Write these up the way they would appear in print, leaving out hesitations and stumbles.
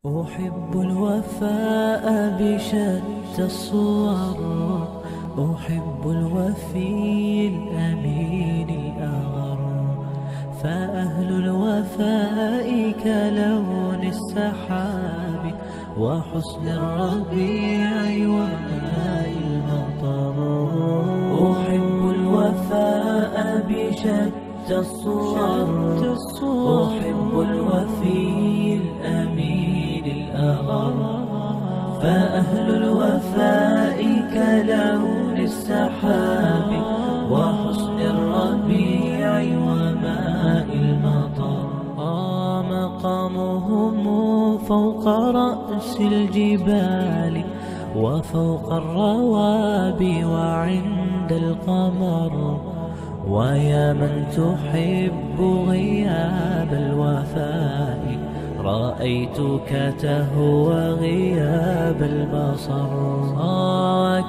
أحب الوفاء بشتى الصور، أحب الوفي الأمين الأغر، فأهل الوفاء كلون السحاب وحسن الربيع وماء المطر. أحب الوفاء بشتى الصور، أحب الوفي الأمين الأغر، فأهل الوفاء كلون السحاب وحسن الربيع وماء المطر. مقامهم فوق رأس الجبال وفوق الروابي وعند القمر، ويا من تحب غياب الوفاء رأيتك تهوى غياب البصر.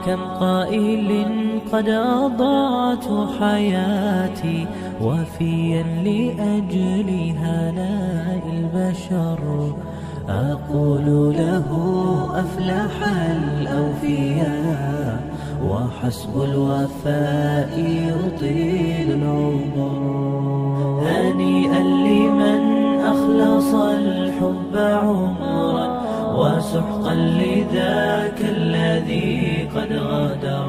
كم قائل قد أضعت حياتي وفيا لأجل هناء البشر، أقول له أفلح الأوفياء وحسب الوفاء يطيل العمر. هنيئا لمن أخلص الحب عمرا وسحقا لذاك الذي قد غدر.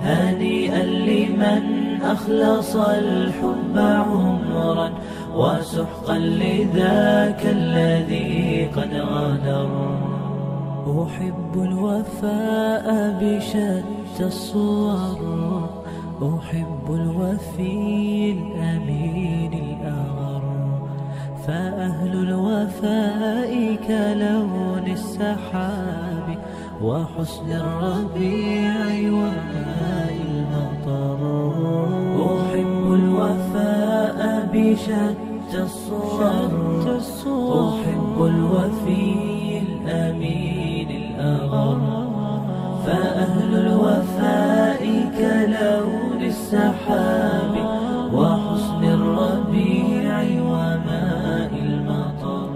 هنيئا لمن أخلص الحب عمرا وسحقا لذاك الذي قد غدر. أحب الوفاء بشتى الصور، أحب الوفي الأمين الأغر، فأهل الوفاء كلون السحاب وحسن الربيع وماء المطر. أحب الوفاء بشتى الصور، أحب الوفي الأمين الأغر، فأهل الوفاء كلون السحاب وحسن الربيع وماء المطر.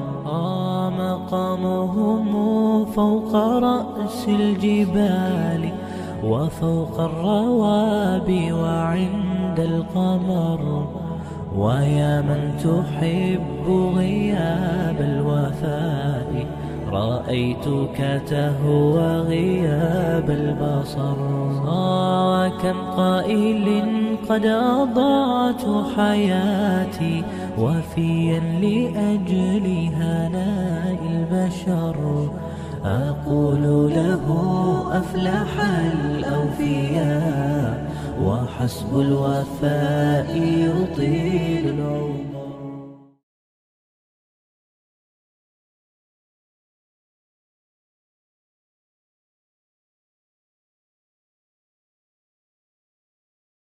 مقامهم فوق رأس الجبال وفوق الروابي وعند القمر، ويا من تحب غياب الوفاء رأيتك تهوى غياب البصر. كم قائل قد أضعت حياتي وفيا لأجل هناء البشر، أقول له أفلح الأوفياء وحسب الوفاء يطيل العمر.